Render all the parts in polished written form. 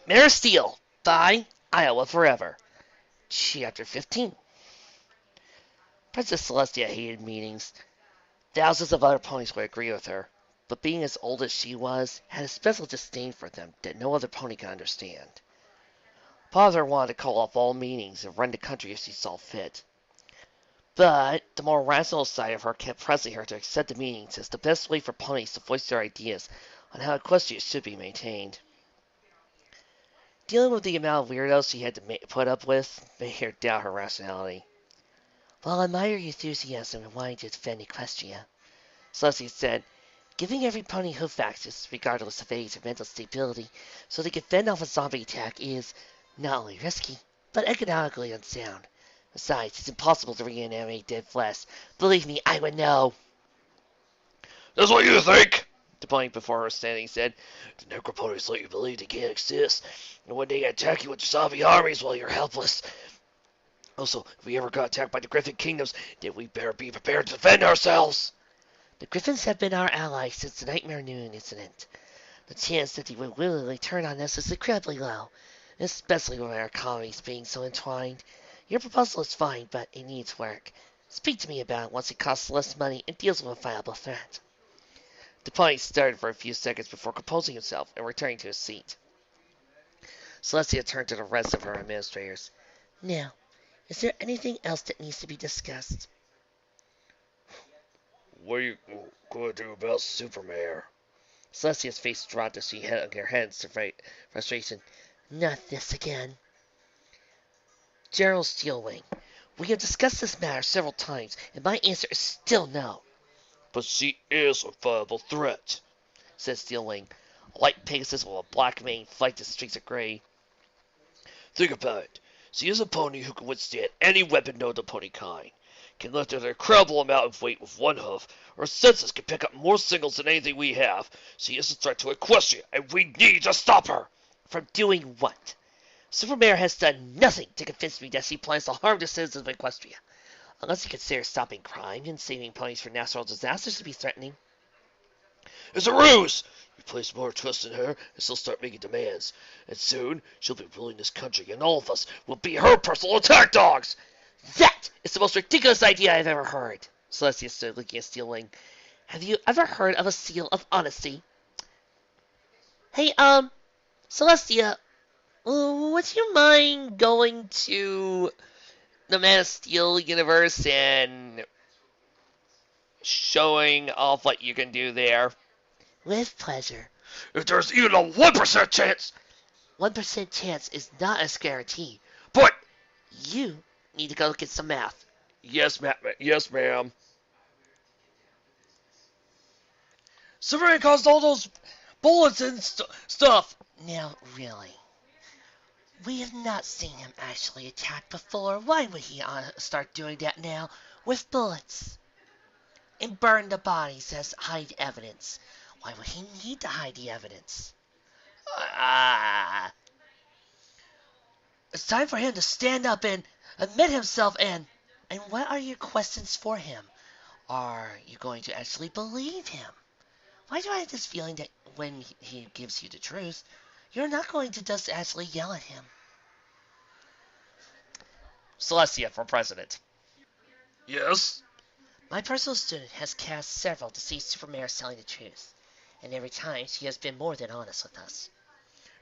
Mare of Steel by Iowaforever. Chapter 15. Princess Celestia hated meetings. Thousands of other ponies would agree with her, but being as old as she was, had a special disdain for them that no other pony could understand. Father wanted to call off all meetings and run the country as she saw fit. But the more rational side of her kept pressing her to accept the meetings as the best way for ponies to voice their ideas on how Equestria should be maintained. Dealing with the amount of weirdos she had to put up with made her doubt her rationality. "Well, I admire your enthusiasm in wanting to defend Equestria," Celestia said. "Giving every pony hoof access, regardless of age or mental stability, so they can fend off a zombie attack is not only risky, but economically unsound. Besides, it's impossible to reanimate dead flesh. Believe me, I would know." "That's what you think," the pony before her standing said. "The necroponies let you believe they can't exist, and when they attack you with zombie armies while you're helpless. Also, if we ever got attacked by the Griffin Kingdoms, then we better be prepared to defend ourselves." "The Griffins have been our allies since the Nightmare Noon incident. The chance that they would willingly turn on us is incredibly low, especially with our economies being so entwined. Your proposal is fine, but it needs work. Speak to me about it once it costs less money and deals with a viable threat." The pony stared for a few seconds before composing himself and returning to his seat. Celestia turned to the rest of her administrators. "Now, is there anything else that needs to be discussed?" "What are you going to do about Supermare?" Celestia's face dropped as she held her head in frustration. "Not this again." "General Steelwing, we have discussed this matter several times, and my answer is still no." "But she is a viable threat," said Steelwing. A light Pegasus with a black mane flanked the streaks of gray. "Think about it. She is a pony who can withstand any weapon known to pony kind, can lift an incredible amount of weight with one hoof, her senses can pick up more signals than anything we have. She is a threat to Equestrian, and we need to stop her." "From doing what? Supermare has done nothing to convince me that she plans to harm the citizens of Equestria, unless you consider stopping crime and saving ponies from natural disasters to be threatening." "It's a ruse! We place more trust in her, and she'll start making demands. And soon, she'll be ruling this country, and all of us will be her personal attack dogs!" "That is the most ridiculous idea I've ever heard." Celestia stood looking at Steelwing. "Have you ever heard of a seal of honesty?" "Hey, Celestia, would you mind going to the Man of Steel universe and showing off what you can do there?" "With pleasure." "If there's even a 1% chance—" 1% chance is not a guarantee. "But—" "You need to go get some math." Yes, ma'am. Superman caused all those bullets and stuff." "Now, really, we have not seen him actually attack before. Why would he start doing that now with bullets? And burn the bodies as hide evidence. Why would he need to hide the evidence?" "It's time for him to stand up and admit himself and what are your questions for him? Are you going to actually believe him? Why do I have this feeling that when he gives you the truth, you're not going to just actually yell at him?" Celestia for president. "Yes?" "My personal student has cast several to see Supermare telling the truth, and every time she has been more than honest with us."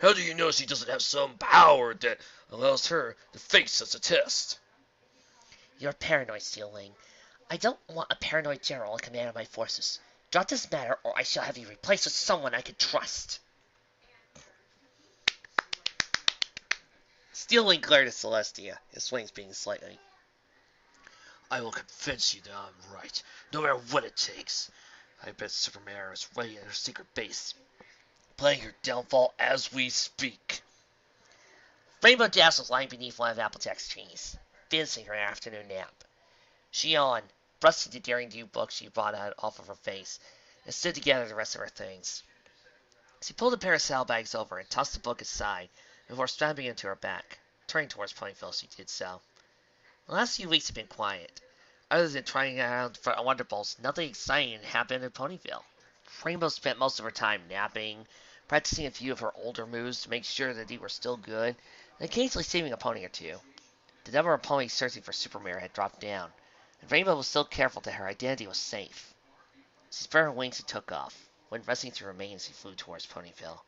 "How do you know she doesn't have some power that allows her to face such a test?" "You're paranoid, Steelwing. I don't want a paranoid general in command of my forces. Drop this matter, or I shall have you replaced with someone I can trust." Steelwing glared at Celestia, his wings being slightly. "I will convince you that I'm right, no matter what it takes. I bet Supermare is ready at her secret base, planning her downfall as we speak." Rainbow Dash was lying beneath one of Applejack's trees, finishing her afternoon nap. She yawned, brushed the daring do book she brought out off of her face, and stood together the rest of her things. She pulled a pair of saddlebags over and tossed the book aside before strapping it into her back. Turning towards Ponyville as she did so. The last few weeks had been quiet. Other than trying out for Wonder Balls, nothing exciting had happened in Ponyville. Rainbow spent most of her time napping, practicing a few of her older moves to make sure that they were still good, and occasionally saving a pony or two. The number of ponies searching for Supermare had dropped down, and Rainbow was still careful that her identity was safe. She spread her wings and took off. When resting to remain, she flew towards Ponyville.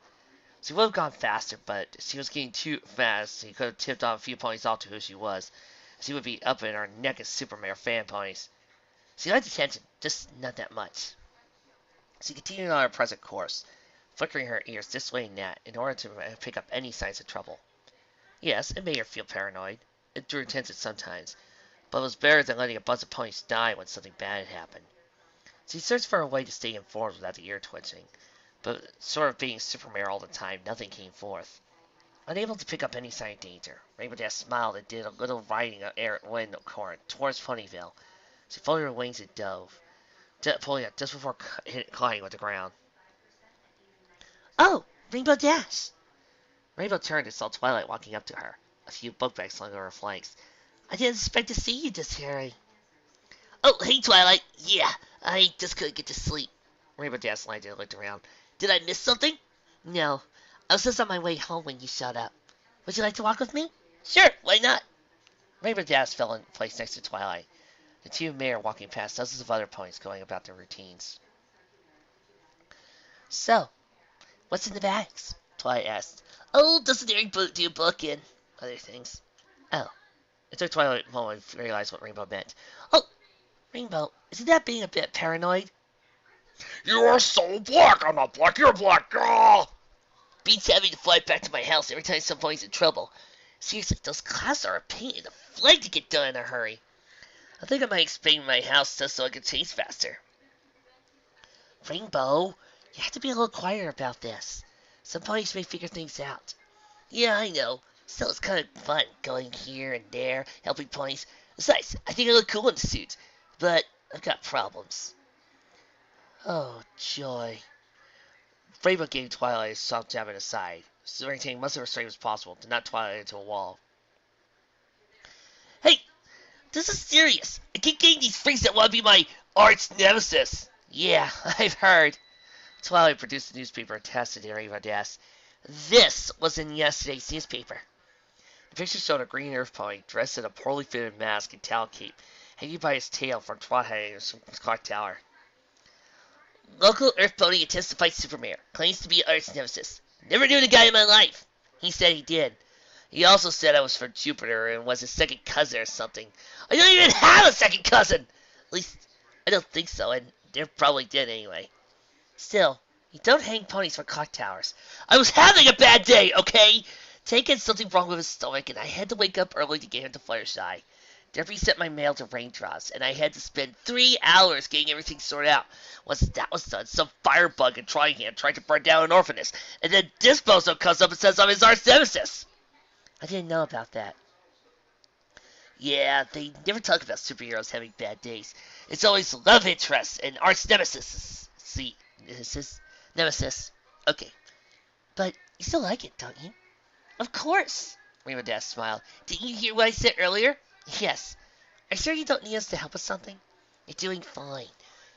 She would have gone faster, but she was getting too fast. She could have tipped off a few ponies off to who she was. She would be up in her neck as Supermare fan ponies. She liked attention, just not that much. She continued on her present course, flickering her ears this way and that in order to pick up any signs of trouble. Yes, it made her feel paranoid. It drew attention sometimes, but it was better than letting a bunch of ponies die when something bad had happened. She searched for a way to stay informed without the ear twitching, but sort of being Supermare all the time, nothing came forth. Unable to pick up any sign of danger, Rainbow Dash smiled and did a little riding of air wind current towards Ponyville. She folded her wings and dove, pulling up just before colliding with the ground. Oh, Rainbow Dash! Rainbow turned and saw Twilight walking up to her, a few book bags slung over her flanks. I didn't expect to see you this early. Oh, hey, Twilight. Yeah, I just couldn't get to sleep. Rainbow Dash landed and looked around. Did I miss something? No. I was just on my way home when you showed up. Would you like to walk with me? Sure, why not? Rainbow Dash fell in place next to Twilight, the two mare walking past dozens of other ponies going about their routines. So, what's in the bags? Twilight asked. Oh, doesn't do book and other things. Oh. It took Twilight a moment to realize what Rainbow meant. Oh, Rainbow, isn't that being a bit paranoid? You are so black! I'm not black, you're black! Ah! Beats having to fly back to my house every time somebody's in trouble. Seriously, those classes are a pain in the flag to get done in a hurry. I think I might expand my house just so I can chase faster. Rainbow, you have to be a little quieter about this. Some ponies may figure things out. Yeah, I know. Still, it's kind of fun going here and there, helping ponies. Besides, I think I look cool in the suit. But I've got problems. Oh, joy. Rainbow gave Twilight a soft jab in the side, so maintaining much of her strength as possible to knock Twilight into a wall. Hey, this is serious. I keep getting these freaks that want to be my arch nemesis. Yeah, I've heard. Twilight produced the newspaper and tested it to Rainbow Dash. This was in yesterday's newspaper. The picture showed a green earth pony dressed in a poorly fitted mask and towel cape, hanging by his tail from Twat hangers from clock tower. Local earth pony attempts to fight Supermare, claims to be arch nemesis. Never knew the guy in my life. He said he did. He also said I was from Jupiter and was his second cousin or something. I don't even have a second cousin! At least, I don't think so, and they're probably dead anyway. Still, you don't hang ponies from clock towers. I was having a bad day, okay? Tank had something wrong with his stomach, and I had to wake up early to get him to Fluttershy. Debbie sent my mail to Raindrops, and I had to spend 3 hours getting everything sorted out. Once that was done, some firebug in Tryhand tried to burn down an orphanage, and then this bozo comes up and says I'm his arch nemesis. I didn't know about that. Yeah, they never talk about superheroes having bad days. It's always love interest and arch nemesis. See, nemesis. Okay. But you still like it, don't you? Of course. Rainbow Dash smiled. Didn't you hear what I said earlier? Yes. Are you sure you don't need us to help with something? You're doing fine.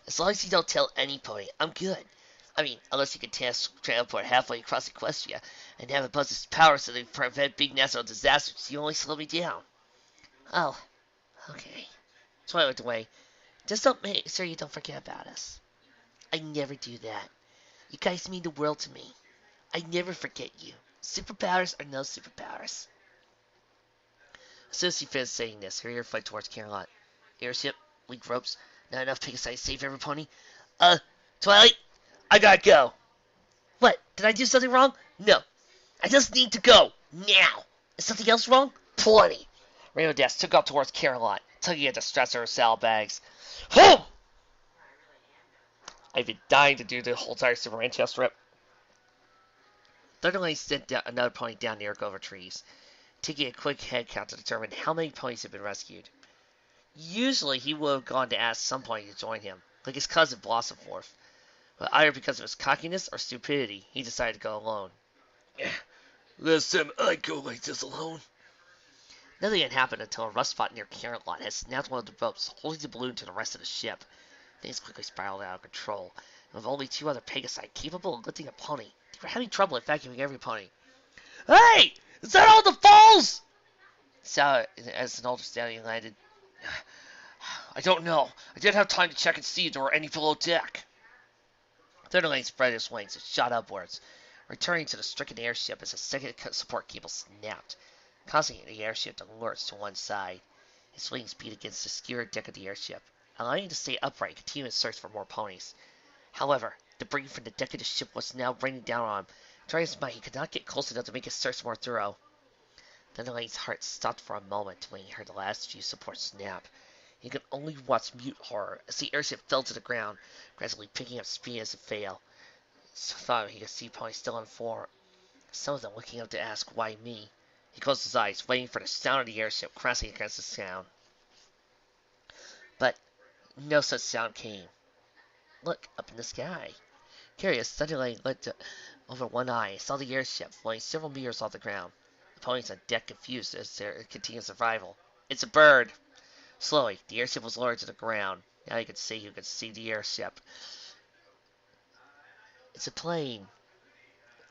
As long as you don't tell any pony, I'm good. I mean, unless you can transport halfway across Equestria and have a bunch of powers so they prevent big natural disasters, you only slow me down. Oh, okay. Twilight went away. Just don't make sure you don't forget about us. I never do that. You guys mean the world to me. I never forget you. Superpowers or no superpowers. As soon as she finished saying this, her ear fled towards Camelot. Airship, leak ropes, not enough Pegasi to save every pony. Twilight, I gotta go. What, did I do something wrong? No. I just need to go, now. Is something else wrong? Plenty. Rainbow Dash took off towards Camelot, tugging at the straps of her saddlebags. Home! I've been dying to do the whole entire Superman chest rip. Thunderlane sent another pony down the Argover trees, taking a quick head count to determine how many ponies had been rescued. Usually he would have gone to ask some pony to join him, like his cousin Blossomforth, but either because of his cockiness or stupidity, he decided to go alone. Last time I go like this alone. Nothing had happened until a rough spot near Camelot had snapped one of the ropes, holding the balloon to the rest of the ship. Things quickly spiraled out of control, and with only 2 other Pegasi capable of lifting a pony, They were having trouble evacuating every pony. Hey! Is that all the falls? So, as an older stallion landed, I don't know. I didn't have time to check and see if there were any below deck. Thunderlane spread his wings and shot upwards, returning to the stricken airship as a second support cable snapped, causing the airship to lurch to one side. His wings beat against the skewered deck of the airship, allowing him to stay upright and continue his search for more ponies. However, debris from the deck of the ship was now raining down on him. Trying his might, he could not get close enough to make his search more thorough. Thunderlane's heart stopped for a moment when he heard the last few supports snap. He could only watch mute horror as the airship fell to the ground, gradually picking up speed as it fell. So thought he could see ponies still on four, some of them looking up to ask, why me? He closed his eyes, waiting for the sound of the airship crashing against the sound. But no such sound came. Look, up in the sky. Curious, Thunderlane looked over one eye and saw the airship flying several meters off the ground. The ponies on deck confused as their continued survival. It's a bird! Slowly, the airship was lowered to the ground. Now he could see the airship. It's a plane.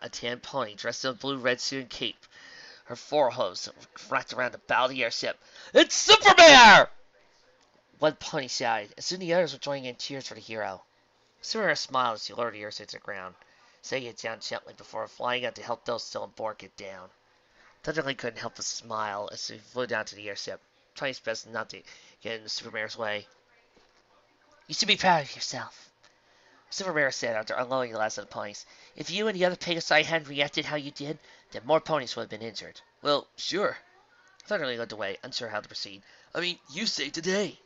A tan pony dressed in a blue red suit and cape. Her forehooves wrapped around the bow of the airship. It's Superman! One pony shouted, and soon the others were joining in cheers for the hero. Superman smiled as he lowered the airship to the ground, setting it down gently before flying out to help those still on board get down. Thunderlane couldn't help but smile as he flew down to the airship, trying his best not to get in Superman's way. You should be proud of yourself, Superman said after unloading the last of the ponies. If you and the other Pegasi hadn't reacted how you did, then more ponies would have been injured. Well, sure. Thunderlane looked away, unsure how to proceed. I mean, you saved the day.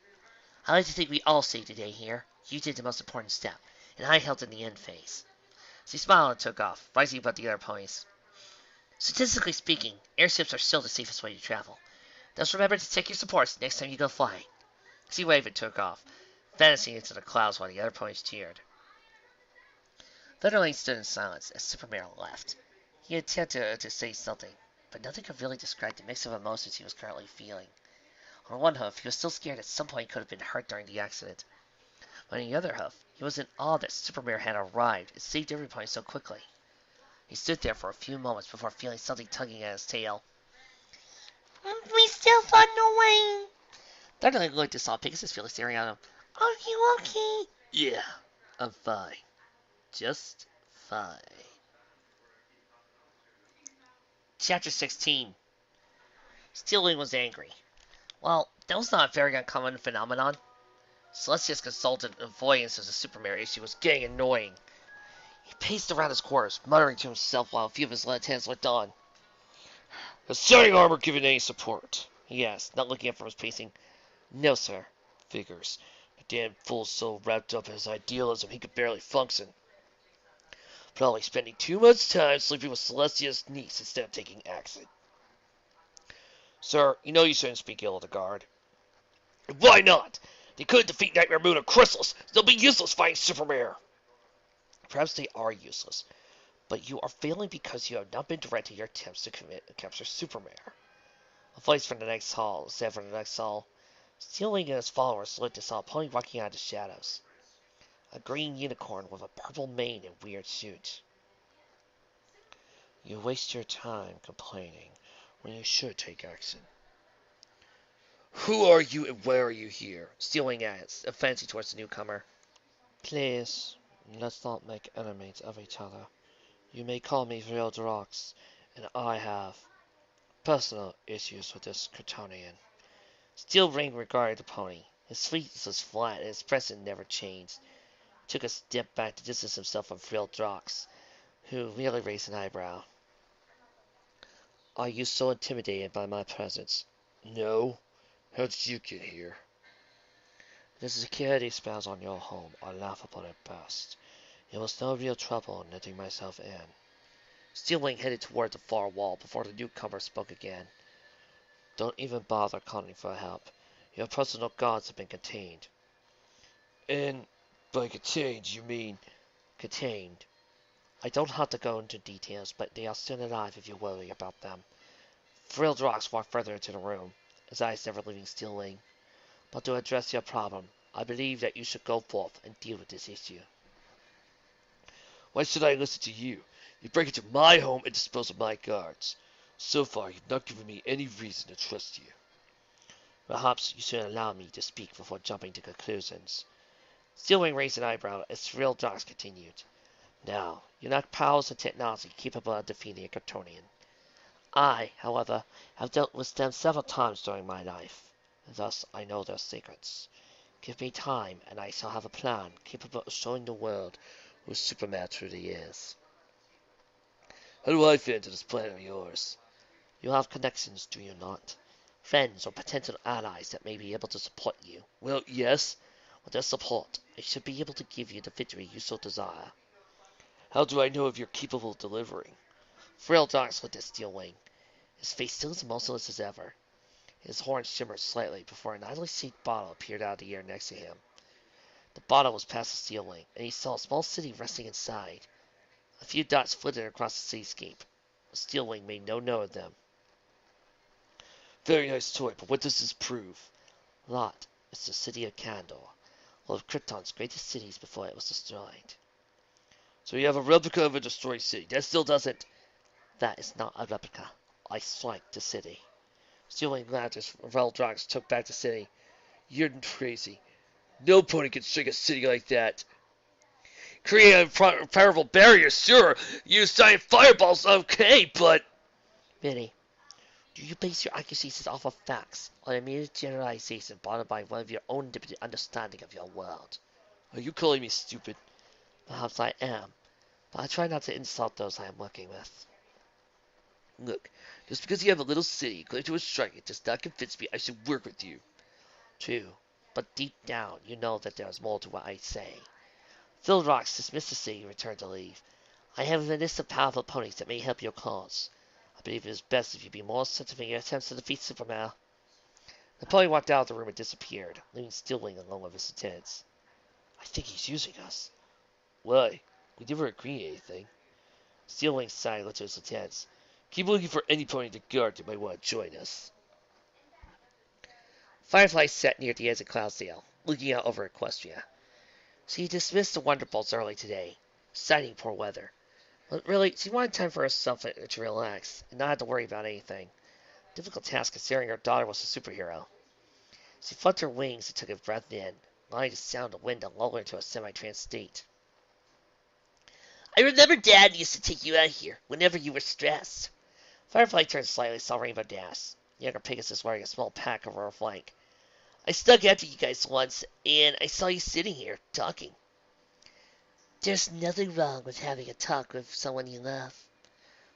I like to think we all saved the day here. You did the most important step, and I helped in the end phase. She smiled and took off, rising above the other ponies. Statistically speaking, airships are still the safest way to travel. Just remember to check your supports next time you go flying. She waved and took off, vanishing into the clouds while the other ponies cheered. Thunderlane stood in silence as Superman left. He attempted to say something, but nothing could really describe the mix of emotions he was currently feeling. On one hoof, he was still scared at some point he could have been hurt during the accident. But on the other hoof, he was in awe that Superman had arrived and saved every pony so quickly. He stood there for a few moments before feeling something tugging at his tail. We still find no way. Thunderlane looked and saw Pegasus Felix staring at him. Are you okay? Yeah, I'm fine. Just fine. Chapter 16. Steelwing was angry. Well, that was not a very uncommon phenomenon. Celestia's consultant avoidance of the Superman issue was getting annoying. He paced around his quarters, muttering to himself while a few of his lieutenants looked on. Has shining armor given any support? He asked, not looking up from his pacing. No, sir. Figures. The damn fool's so wrapped up in his idealism he could barely function. Probably spending too much time sleeping with Celestia's niece instead of taking action. Sir, you know you shouldn't speak ill of the guard. Why not? They couldn't defeat Nightmare Moon or Chrysalis. They'll be useless fighting Supermare. Perhaps they are useless, but you are failing because you have not been directing your attempts to capture Supermare. A voice from the next hall said from the next hall. Steelwing and his followers looked and saw a pony walking out of the shadows. A green unicorn with a purple mane and weird suit. You waste your time complaining when you should take action. Who are you and where are you here? Steelwing asked, offensive towards the newcomer. Please, let's not make enemies of each other. You may call me Real Drox, and I have personal issues with this Kryptonian. Steelwing regarded the pony. His face was flat and his expression never changed. He took a step back to distance himself from Real Drox, who merely raised an eyebrow. Are you so intimidated by my presence? No. How did you get here? The security spells on your home are laughable at best. It was no real trouble in letting myself in. Steelwing headed toward the far wall before the newcomer spoke again. Don't even bother calling for help. Your personal guards have been contained. And by contained, you mean... Contained. I don't have to go into details, but they are still alive if you worry about them. Frill Drox walked further into the room, his eyes never leaving Steelwing. But to address your problem, I believe that you should go forth and deal with this issue. Why should I listen to you? You break into my home and dispose of my guards. So far, you've not given me any reason to trust you. Perhaps you should allow me to speak before jumping to conclusions. Steelwing raised an eyebrow as Thrill Dogs continued. Now, you lack powers and technology capable of defeating a Kryptonian. I, however, have dealt with them several times during my life, and thus I know their secrets. Give me time, and I shall have a plan capable of showing the world who Superman truly is. How do I fit into this plan of yours? You have connections, do you not? Friends or potential allies that may be able to support you. Well, yes. With their support, I should be able to give you the victory you so desire. How do I know if you're capable of delivering? Frail Dogs looked at Steelwing, his face still as motionless as ever. His horns shimmered slightly before an oddly shaped bottle appeared out of the air next to him. The bottle was past the Steelwing, and he saw a small city resting inside. A few dots flitted across the cityscape. The Steelwing made no note of them. Very nice toy, but what does this prove? Lot is the city of Kandor, one of Krypton's greatest cities before it was destroyed. So you have a replica of a destroyed city. That still doesn't... That is not a replica. I strike the city. Steelwing laughed as Veldrox took back the city. You're crazy. No pony can strike a city like that. Create a powerful barrier, sure. Use giant fireballs, okay, but... Minnie, do you base your accusations off of facts, or a mere generalization brought by one of your own limited understanding of your world? Are you calling me stupid? Perhaps I am, but I try not to insult those I am working with. Look, just because you have a little city going to a strike, it does not convince me I should work with you. True, but deep down you know that there is more to what I say. Philrox dismissed the city and returned to leave. I have a list of powerful ponies that may help your cause. I believe it is best if you be more sensitive in your attempts to defeat Superman. The pony walked out of the room and disappeared, leaving Steelwing alone with his lieutenants. I think he's using us. Why? We never agreed anything. Steelwing sighed and looked to his lieutenants. Keep looking for any pony to guard that might want to join us. Firefly sat near the edge of Cloudsdale, looking out over Equestria. She dismissed the Wonderbolts early today, citing poor weather. But really, she wanted time for herself to relax and not have to worry about anything. Difficult task considering her daughter was a superhero. She fluffed her wings and took a breath in, allowing the sound of wind to lull her into a semi-trance state. I remember Dad used to take you out here whenever you were stressed. Firefly turned slightly and saw Rainbow Dash, the younger Pegasus wearing a small pack over her flank. I stuck after you guys once, and I saw you sitting here, talking. There's nothing wrong with having a talk with someone you love.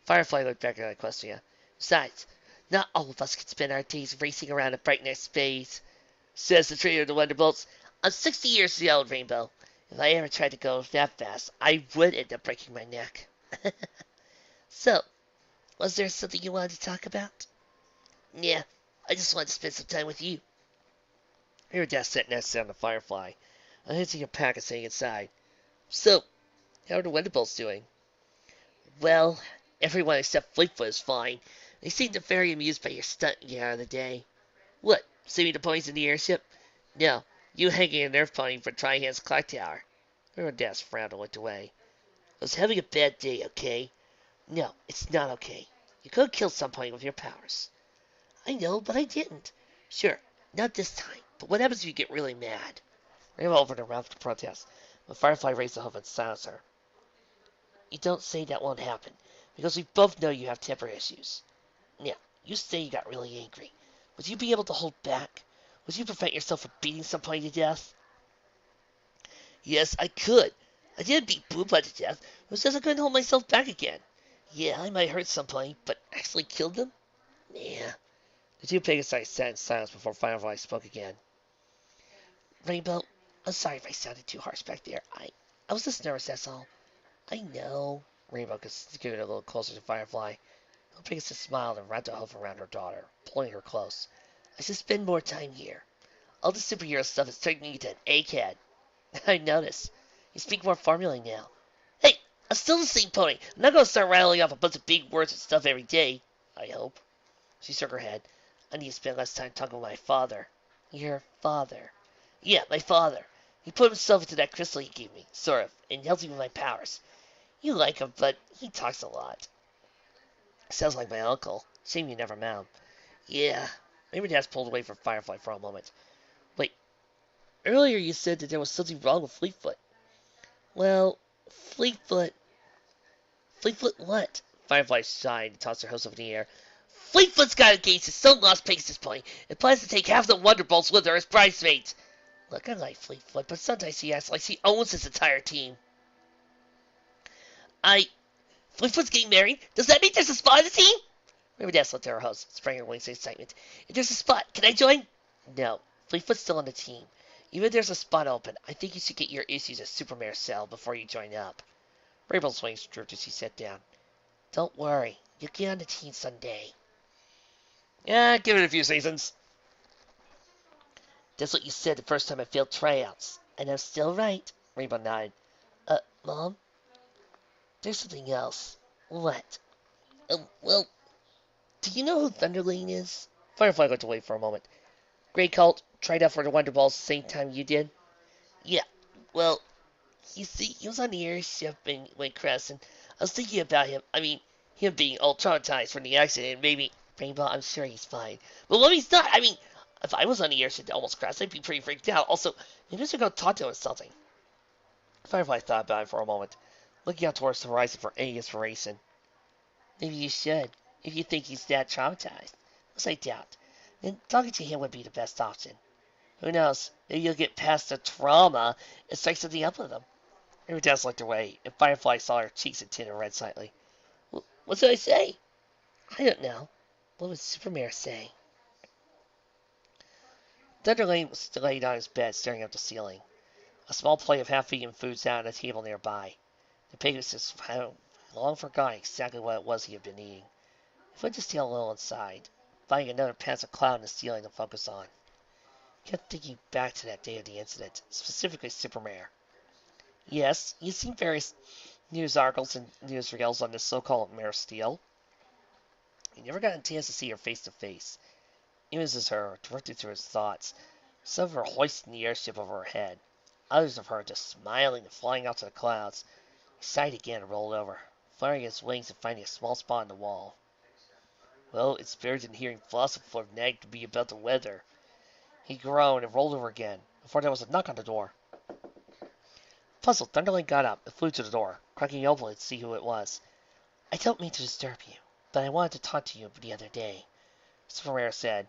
Firefly looked back at Equestria. Besides, not all of us can spend our days racing around a breakneck space, says the trader of the Wonderbolts. I'm 60 years old, Rainbow. If I ever tried to go that fast, I would end up breaking my neck. So, was there something you wanted to talk about? Yeah, I just wanted to spend some time with you. Your desk sat next to the Firefly, unhitching a pack and sitting inside. So, how are the Wonderbolts doing? Well, everyone except Fleetfoot is fine. They seemed very amused by your stunt you out of the day. What, saving the ponies in the airship? No, you hanging a Nerf pony for Trihan's clock tower. Iridas frowned and looked away. I was having a bad day, okay? No, it's not okay. You could have killed some pony with your powers. I know, but I didn't. Sure, not this time. But what happens if you get really mad? Rainbow opened her mouth to protest, but Firefly raised a hoof and silenced her. You don't say that won't happen, because we both know you have temper issues. Now, you say you got really angry. Would you be able to hold back? Would you prevent yourself from beating somebody to death? Yes, I could. I did beat Booba to death. It was just I couldn't hold myself back again. Yeah, I might hurt somebody, but actually killed them? Yeah. The two Pegasi sat in silence before Firefly spoke again. Rainbow, I'm sorry if I sounded too harsh back there. I was just nervous, that's all. I know. Rainbow scoot a little closer to Firefly. Pegasus smiled and wrapped a hoof around her daughter, pulling her close. I should spend more time here. All the superhero stuff is turning me into an egghead. I noticed. You speak more formally now. Hey, I'm still the same pony. I'm not going to start rattling off a bunch of big words and stuff every day. I hope. She shook her head. I need to spend less time talking with my father. Your father? Yeah, my father. He put himself into that crystal he gave me, sort of, and helped me with my powers. You like him, but he talks a lot. Sounds like my uncle. Shame you never met him. Yeah. Maybe Dad's pulled away from Firefly for a moment. Wait, earlier you said that there was something wrong with Fleetfoot. Well, Fleetfoot... Fleetfoot what? Firefly sighed and tossed her host up in the air. Fleetfoot's got engaged to some lost pigs this point and plans to take half the Wonder Balls with her as bridesmaids. Look, I like Fleetfoot, but sometimes he acts like he owns his entire team. Fleetfoot's getting married? Does that mean there's a spot on the team? Riverdale looked at her host, sprang her wings in excitement. If there's a spot, can I join? No, Fleetfoot's still on the team. Even if there's a spot open, I think you should get your issues at Supermare Cell before you join up. Rainbow's wings drooped as she sat down. Don't worry, you'll get on the team someday. Yeah, give it a few seasons. That's what you said the first time I failed tryouts. And I'm still right, Rainbow nodded. Mom? There's something else. What? Well, do you know who Thunderlane is? Firefly looked away for a moment. Grey Cult tried out for the Wonder Balls the same time you did? Yeah, well, you see, he was on the Airship and went crash, and I was thinking about him. I mean, him being all traumatized from the accident, maybe... Rainbow, I'm sure he's fine. But when he's not, I mean, if I was on the Airship that almost crashed, I'd be pretty freaked out. Also, maybe I should go talk to him or something. Firefly thought about it for a moment, looking out towards the horizon for any inspiration. Maybe you should, if you think he's that traumatized. Which I doubt. Then talking to him would be the best option. Who knows, maybe you'll get past the trauma and strike something up with him. Riverdale looked away, and Firefly saw her cheeks and tinted red slightly. What should I say? I don't know. What would Supermare say? Thunderlane was laid on his bed, staring up the ceiling. A small plate of half-eaten food sat on a table nearby. The Pegasus had long forgotten exactly what it was he had been eating. He put his tail a little inside, finding another passive cloud in the ceiling to focus on. He kept thinking back to that day of the incident, specifically Supermare. Yes, he'd seen various news articles and newsreels on the so-called Mare of Steel. He never got a chance to see her face to face. Images of her drifted through his thoughts, some of her hoisting the airship over her head, others of her just smiling and flying out to the clouds. He sighed again and rolled over, flaring his wings and finding a small spot on the wall. Well, it's better than hearing Philosopher nag to be about the weather. He groaned and rolled over again, before there was a knock on the door. Puzzled, Thunderlane got up and flew to the door, cracking open to see who it was. I don't mean to disturb you, but I wanted to talk to you the other day, Supermare said.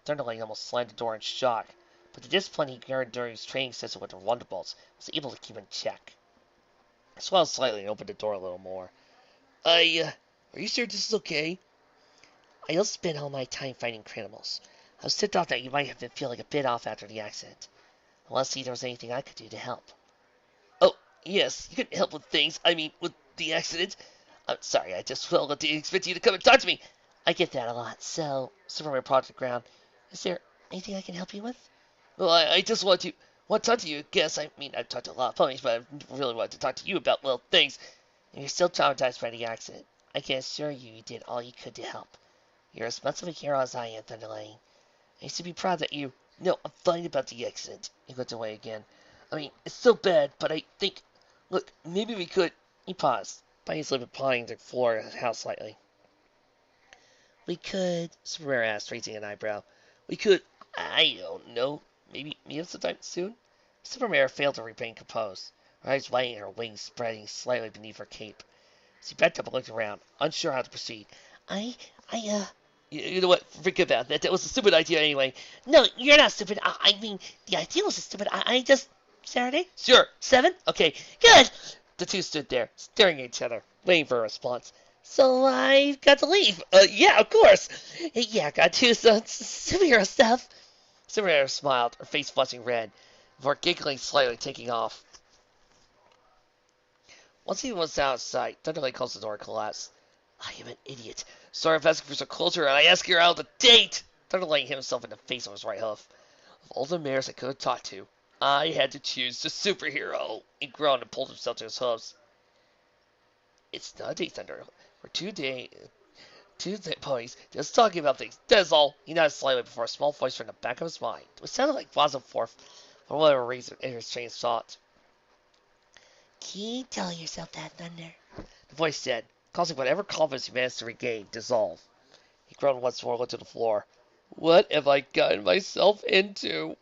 Thunderlane almost slammed the door in shock, but the discipline he learned during his training session with the Wonderbolts was able to keep him in check. He swallowed slightly and opened the door a little more. Are you sure this is okay? I also spent all my time fighting criminals. I was tipped off that you might have been feeling a bit off after the accident. I want to see if there was anything I could do to help. Oh, yes, you can help with things. I mean, with the accident. I'm sorry, I just didn't expect you to come and talk to me. I get that a lot, so... Superman prodded the ground. Is there anything I can help you with? Well, I just want to talk to you, I guess. I mean, I've talked to a lot of ponies, but I really wanted to talk to you about, well, things. And you're still traumatized by the accident. I can assure you you did all you could to help. You're as much of a hero as I am, Thunderlane. I should be proud that you... No, I'm fine about the accident. He looked away again. I mean, it's so bad, but I think... Look, maybe we could... He paused, biting his lip and pawing the floor of the house slightly. We could... Supermare asked, raising an eyebrow. We could... I don't know. Maybe sometime soon? Supermare failed to remain composed, her eyes wide and her wings spreading slightly beneath her cape. She backed up and looked around, unsure how to proceed. You know what? Forget about that. That was a stupid idea anyway. No, you're not stupid. I mean, the idea was stupid. I just... Saturday? Sure. 7? Okay, good. The two stood there, staring at each other, waiting for a response. So I've got to leave. Yeah, of course. Yeah, got to do some superhero stuff. Superhero smiled, her face flushing red, before giggling slightly, taking off. Once he was out of sight, Thunderlane closed the door and collapsed. I am an idiot. Sorry if asking for some closure, and I ask you out on a date! Thunderlane hit himself in the face with h's right hoof. Of all the mares I could have talked to, I had to choose the superhero. He groaned and pulled himself to his hoofs. It's not a date, Thunder. We're two ponies just talking about things. That's all. He nodded slightly before a small voice from the back of his mind. It sounded like Iowaforever, for whatever reason, in his strange thought. Keep telling yourself that, Thunder. The voice said, causing whatever confidence he managed to regain dissolve. He groaned once more, looked at the floor. What have I gotten myself into?